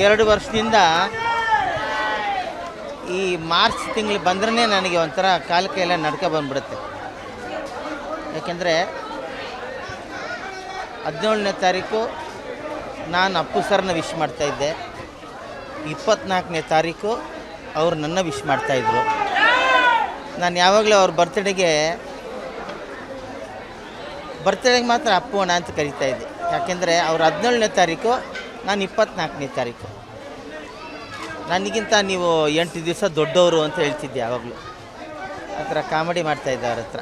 2 ವರ್ಷದಿಂದ ಈ ಮಾರ್ಚ್ ತಿಂಗಳು ಬಂದ್ರೇ ನನಗೆ ಒಂಥರ ಕಾಲು ಕೈಯೆಲ್ಲ ನಡ್ಕ ಬಂದ್ಬಿಡುತ್ತೆ. ಯಾಕೆಂದರೆ 17ನೇ ತಾರೀಕು ನಾನು ಅಪ್ಪು ಸರ್ನ ವಿಶ್ ಮಾಡ್ತಾಯಿದ್ದೆ, 24ನೇ ತಾರೀಕು ಅವರು ನನ್ನ ವಿಶ್ ಮಾಡ್ತಾಯಿದ್ರು. ನಾನು ಯಾವಾಗಲೂ ಅವ್ರ ಬರ್ತ್ಡೇಗೆ ಮಾತ್ರ ಅಪ್ಪು ಅಣ್ಣ ಅಂತ ಕರಿತಾಯಿದ್ದೆ. ಯಾಕೆಂದರೆ ಅವ್ರು 17ನೇ ತಾರೀಕು, ನಾನು 24ನೇ ತಾರೀಕು. ನನಗಿಂತ ನೀವು 8 ದಿವಸ ದೊಡ್ಡವರು ಅಂತ ಹೇಳ್ತಿದ್ದೆ ಯಾವಾಗಲೂ. ಆ ಥರ ಕಾಮಿಡಿ ಮಾಡ್ತಾಯಿದ್ದೆ ಅವ್ರ ಹತ್ರ.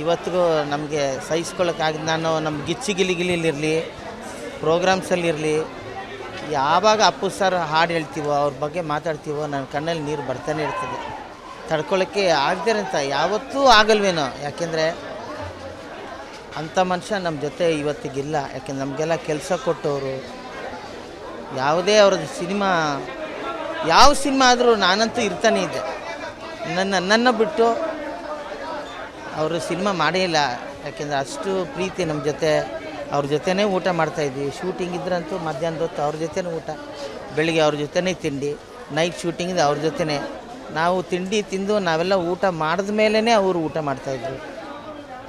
ಇವತ್ತಿಗೂ ನಮಗೆ ಸಹಿಸ್ಕೊಳ್ಳೋಕ್ಕಾಗಿ ನಾನು ನಮ್ಮ ಗಿಲಿಗಿಲಿರಲಿ, ಪ್ರೋಗ್ರಾಮ್ಸಲ್ಲಿರಲಿ, ಯಾವಾಗ ಅಪ್ಪು ಸರ್ ಹಾಡು ಹೇಳ್ತೀವೋ, ಅವ್ರ ಬಗ್ಗೆ ಮಾತಾಡ್ತೀವೋ, ನನ್ನ ಕಣ್ಣಲ್ಲಿ ನೀರು ಬರ್ತಾನೆ ಇರ್ತದೆ. ತಡ್ಕೊಳ್ಳೋಕ್ಕೆ ಆಗದೆ ಅಂತ ಯಾವತ್ತೂ ಆಗಲ್ವೇನೋ. ಯಾಕೆಂದರೆ ಅಂಥ ಮನುಷ್ಯ ನಮ್ಮ ಜೊತೆ ಇವತ್ತಿಗಿಲ್ಲ. ಯಾಕೆಂದ್ರೆ ನಮಗೆಲ್ಲ ಕೆಲಸ ಕೊಟ್ಟವರು. ಯಾವುದೇ ಅವ್ರದ್ದು ಸಿನಿಮಾ, ಯಾವ ಸಿನಿಮಾ ಆದರೂ ನಾನಂತೂ ಇರ್ತಾನೆ ಇದ್ದೆ. ನನ್ನನ್ನು ಬಿಟ್ಟು ಅವರು ಸಿನಿಮಾ ಮಾಡೇ ಇಲ್ಲ. ಯಾಕೆಂದರೆ ಅಷ್ಟು ಪ್ರೀತಿ ನಮ್ಮ ಜೊತೆ. ಅವ್ರ ಜೊತೆನೇ ಊಟ ಮಾಡ್ತಾಯಿದ್ವಿ. ಶೂಟಿಂಗ್ ಇದ್ರಂತೂ ಮಧ್ಯಾಹ್ನದ ಹೊತ್ತು ಅವ್ರ ಜೊತೆನೇ ಊಟ, ಬೆಳಿಗ್ಗೆ ಅವ್ರ ಜೊತೆನೇ ತಿಂಡಿ, ನೈಟ್ ಶೂಟಿಂಗ್ ಇದೆ ಅವ್ರ ಜೊತೆನೇ. ನಾವು ತಿಂಡಿ ತಿಂದು ನಾವೆಲ್ಲ ಊಟ ಮಾಡಿದ ಮೇಲೇ ಅವರು ಊಟ ಮಾಡ್ತಾಯಿದ್ರು.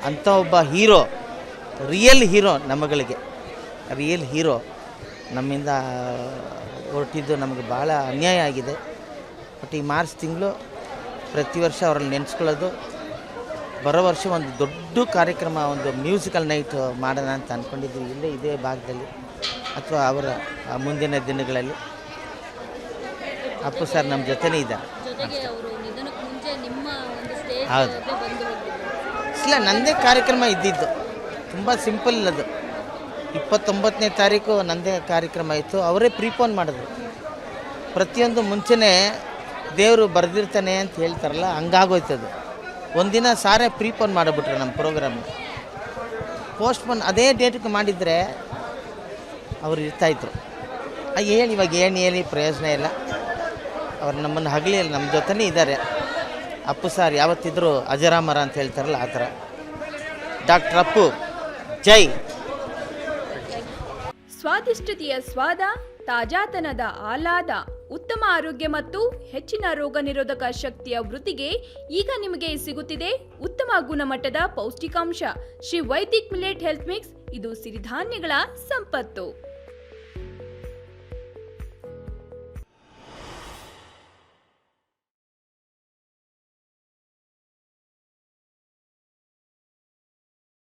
ಅಂಥ ಒಬ್ಬ ಹೀರೋ, ರಿಯಲ್ ಹೀರೋ ನಮ್ಮಗಳಿಗೆ, ರಿಯಲ್ ಹೀರೋ ನಮ್ಮಿಂದ ಹೊರಟಿದ್ದು ನಮಗೆ ಭಾಳ ಅನ್ಯಾಯ ಆಗಿದೆ. ಬಟ್ ಈ ಮಾರ್ಚ್ ತಿಂಗಳು ಪ್ರತಿ ವರ್ಷ ಅವರಲ್ಲಿ ನೆನೆಸ್ಕೊಳ್ಳೋದು. ಬರೋ ವರ್ಷ ಒಂದು ದೊಡ್ಡ ಕಾರ್ಯಕ್ರಮ, ಒಂದು ಮ್ಯೂಸಿಕಲ್ ನೈಟ್ ಮಾಡೋಣ ಅಂತ ಅಂದ್ಕೊಂಡಿದ್ದೀವಿ, ಇದೇ ಭಾಗದಲ್ಲಿ ಅಥವಾ ಅವರ ಮುಂದಿನ ದಿನಗಳಲ್ಲಿ. ಅಪ್ಪು ಸರ್ ನಮ್ಮ ಜೊತೆನೇ ಇದ್ದಾರೆ. ಹೌದು, ಇಲ್ಲ ನನ್ನದೇ ಕಾರ್ಯಕ್ರಮ ಇದ್ದಿದ್ದು, ತುಂಬ ಸಿಂಪಲ್ ಅದು. 29ನೇ ತಾರೀಕು ನನ್ನದೇ ಕಾರ್ಯಕ್ರಮ ಇತ್ತು. ಅವರೇ ಪ್ರೀಪೋನ್ ಮಾಡಿದ್ರು. ಪ್ರತಿಯೊಂದು ಮುಂಚೆನೇ ದೇವರು ಬರೆದಿರ್ತಾನೆ ಅಂತ ಹೇಳ್ತಾರಲ್ಲ, ಹಂಗಾಗೋಯ್ತದು. ಒಂದಿನ ಸಾರೇ ಪ್ರೀಪೋನ್ ಮಾಡಿಬಿಟ್ರು ನಮ್ಮ ಪ್ರೋಗ್ರಾಮ್ನ. ಪೋಸ್ಟ್ಪೋನ್ ಅದೇ ಡೇಟ್ಗೆ ಮಾಡಿದರೆ ಅವ್ರು ಇರ್ತಾಯಿದ್ರು. ಏನು ಇವಾಗ ಹೇಳಿ ಪ್ರಯೋಜನ ಇಲ್ಲ. ಅವ್ರು ನಮ್ಮನ್ನು ಹಗಲಿಲ್ಲ, ನಮ್ಮ ಜೊತೆನೇ ಇದ್ದಾರೆ. ಅಪ್ಪು ಸಾರ್ ಯಾವತ್ತಿದ್ರೂ ಅಜರಾಮರ ಅಂತ ಹೇಳ್ತಾರಲ್ಲ, ಆ ಥರ. ಡಾಕ್ಟರ್ ಅಪ್ಪು ಜೈ. ಸ್ವಾದಿಷ್ಟತೆಯ ಸ್ವಾದ, ತಾಜಾತನದ ಆಹ್ಲಾದ, ಉತ್ತಮ ಆರೋಗ್ಯ ಮತ್ತು ಹೆಚ್ಚಿನ ರೋಗ ನಿರೋಧಕ ಶಕ್ತಿಯ ವೃದ್ಧಿಗೆ ಈಗ ನಿಮಗೆ ಸಿಗುತ್ತಿದೆ ಉತ್ತಮ ಗುಣಮಟ್ಟದ ಪೌಷ್ಟಿಕಾಂಶ. Shri Vaidik millet health mix. ಇದು ಸಿರಿಧಾನ್ಯಗಳ ಸಂಪತ್ತು.